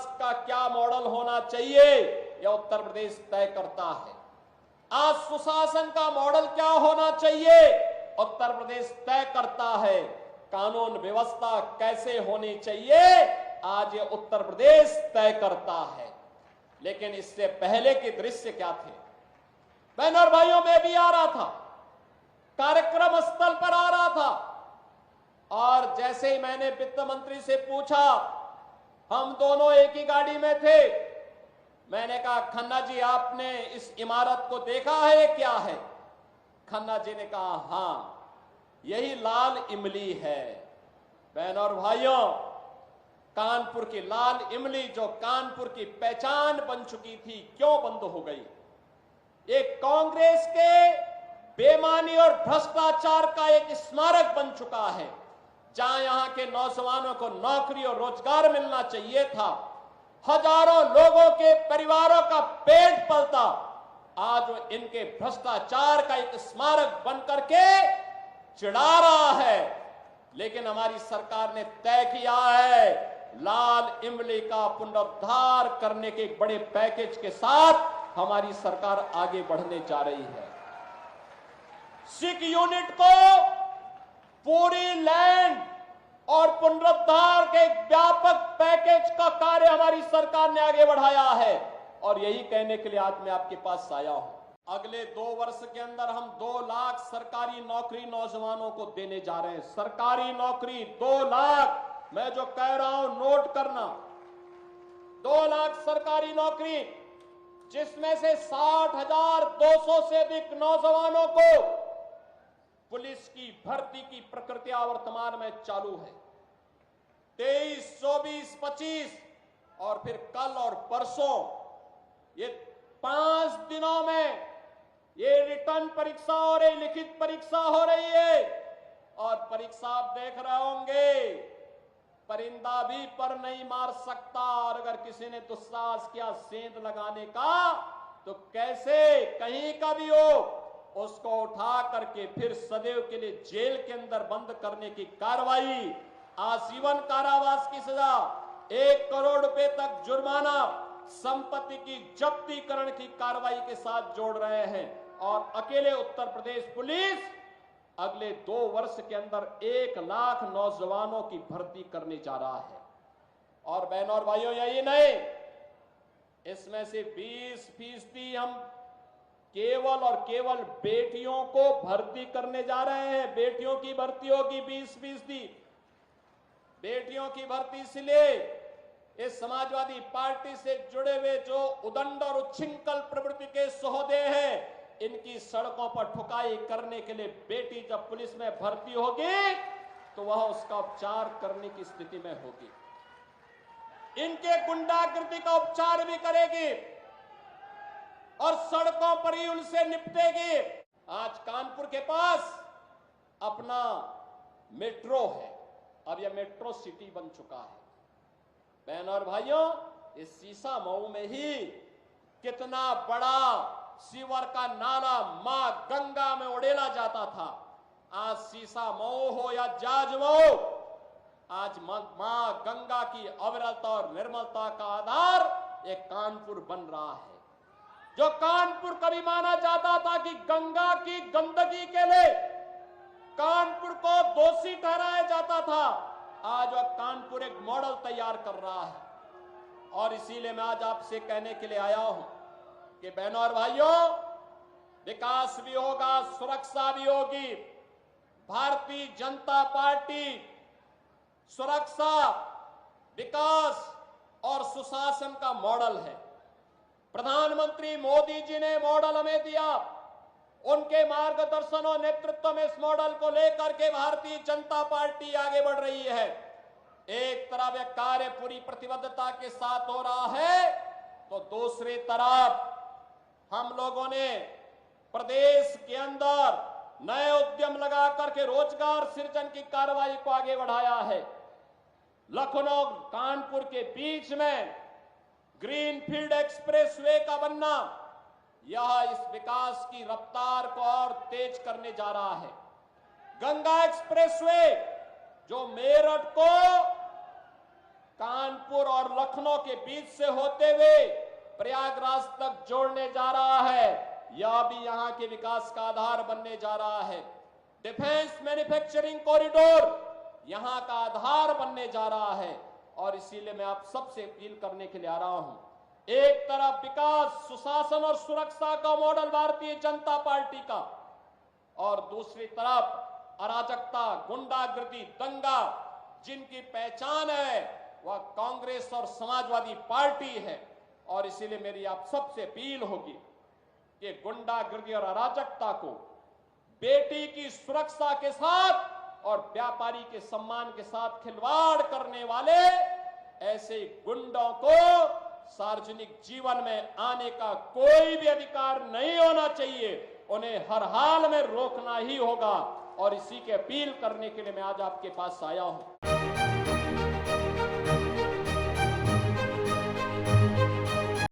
विकास का क्या मॉडल होना चाहिए यह उत्तर प्रदेश तय करता है। आज सुशासन का मॉडल क्या होना चाहिए उत्तर प्रदेश तय करता है। कानून व्यवस्था कैसे होनी चाहिए आज ये उत्तर प्रदेश तय करता है। लेकिन इससे पहले के दृश्य क्या थे? बहनों और भाइयों, मैं भी आ रहा था, कार्यक्रम स्थल पर आ रहा था, और जैसे ही मैंने वित्त मंत्री से पूछा, हम दोनों एक ही गाड़ी में थे, मैंने कहा खन्ना जी आपने इस इमारत को देखा है क्या है? खन्ना जी ने कहा हां, यही लाल इमली है। बहनों और भाइयों, कानपुर की लाल इमली जो कानपुर की पहचान बन चुकी थी, क्यों बंद हो गई? एक कांग्रेस के बेईमानी और भ्रष्टाचार का एक स्मारक बन चुका है। जहां यहां के नौजवानों को नौकरी और रोजगार मिलना चाहिए था, हजारों लोगों के परिवारों का पेट पलता, आज वो इनके भ्रष्टाचार का एक स्मारक बन करके चिढ़ा रहा है। लेकिन हमारी सरकार ने तय किया है लाल इमली का पुनरुद्धार करने के एक बड़े पैकेज के साथ हमारी सरकार आगे बढ़ने जा रही है। सिख यूनिट को पूरी लैंड और पुनरुद्धार के एक व्यापक पैकेज का कार्य हमारी सरकार ने आगे बढ़ाया है, और यही कहने के लिए आज मैं आपके पास आया हूं। अगले 2 वर्ष के अंदर हम 2 लाख सरकारी नौकरी नौजवानों को देने जा रहे हैं। सरकारी नौकरी 2 लाख, मैं जो कह रहा हूं नोट करना, 2 लाख सरकारी नौकरी, जिसमें से 60,200 से अधिक नौजवानों को पुलिस की भर्ती की प्रक्रिया वर्तमान में चालू है। 23, 24, 25 और फिर कल और परसों, ये 5 दिनों में ये रिटर्न परीक्षा हो रही, लिखित परीक्षा हो रही है। और परीक्षा आप देख रहे होंगे, परिंदा भी पर नहीं मार सकता, और अगर किसी ने दुस्साहस किया सेंध लगाने का, तो कैसे कहीं का भी हो उसको उठा करके फिर सदैव के लिए जेल के अंदर बंद करने की कार्रवाई, आजीवन कारावास की सजा, 1 करोड़ रुपए तक जुर्माना, संपत्ति की जब्तीकरण की कार्रवाई के साथ जोड़ रहे हैं। और अकेले उत्तर प्रदेश पुलिस अगले 2 वर्ष के अंदर 1 लाख नौजवानों की भर्ती करने जा रहा है। और बहनों और भाइयों, यही नहीं, इसमें से 20% हम केवल और केवल बेटियों को भर्ती करने जा रहे हैं। बेटियों की भर्ती होगी 20%। बेटियों की भर्ती इसलिए, इस समाजवादी पार्टी से जुड़े हुए जो उदंड और उच्छृंखल प्रवृत्ति के सौदे हैं, इनकी सड़कों पर ठुकाई करने के लिए बेटी जब पुलिस में भर्ती होगी तो वह उसका उपचार करने की स्थिति में होगी, इनके गुंडागर्दी का उपचार भी करेगी और सड़कों पर ही उनसे निपटेगी। आज कानपुर के पास अपना मेट्रो है, अब यह मेट्रो सिटी बन चुका है। बहनों और भाइयों, इस सीसा मऊ में ही कितना बड़ा सीवर का नाला मां गंगा में उड़ेला जाता था। आज सीसा मऊ हो या जाज मऊ, आज मां गंगा की अविरलता और निर्मलता का आधार एक कानपुर बन रहा है। जो कानपुर कभी माना जाता था कि गंगा की गंदगी के लिए कानपुर को दोषी ठहराया जाता था, आज वह कानपुर एक मॉडल तैयार कर रहा है। और इसीलिए मैं आज आपसे कहने के लिए आया हूं कि बहनों और भाइयों, विकास भी होगा, सुरक्षा भी होगी। भारतीय जनता पार्टी सुरक्षा, विकास और सुशासन का मॉडल है। प्रधानमंत्री मोदी जी ने मॉडल हमें दिया, उनके मार्गदर्शन और नेतृत्व में इस मॉडल को लेकर के भारतीय जनता पार्टी आगे बढ़ रही है। एक तरफ यह कार्य पूरी प्रतिबद्धता के साथ हो रहा है, तो दूसरी तरफ हम लोगों ने प्रदेश के अंदर नए उद्यम लगा करके रोजगार सृजन की कार्रवाई को आगे बढ़ाया है। लखनऊ कानपुर के बीच में ग्रीनफील्ड एक्सप्रेसवे का बनना, यह इस विकास की रफ्तार को और तेज करने जा रहा है। गंगा एक्सप्रेसवे जो मेरठ को कानपुर और लखनऊ के बीच से होते हुए प्रयागराज तक जोड़ने जा रहा है। यह भी यहां के विकास का आधार बनने जा रहा है। डिफेंस मैन्युफैक्चरिंग कॉरिडोर यहां का आधार बनने जा रहा है। और इसीलिए मैं आप सबसे अपील करने के लिए आ रहा हूं, एक तरफ विकास, सुशासन और सुरक्षा का मॉडल भारतीय जनता पार्टी का, और दूसरी तरफ अराजकता, गुंडागर्दी, दंगा जिनकी पहचान है वह कांग्रेस और समाजवादी पार्टी है। और इसीलिए मेरी आप सबसे अपील होगी कि गुंडागर्दी और अराजकता को बेटी की सुरक्षा के साथ और व्यापारी के सम्मान के साथ खिलवाड़ करने वाले ऐसे गुंडों को सार्वजनिक जीवन में आने का कोई भी अधिकार नहीं होना चाहिए। उन्हें हर हाल में रोकना ही होगा। और इसी के अपील करने के लिए मैं आज आपके पास आया हूं।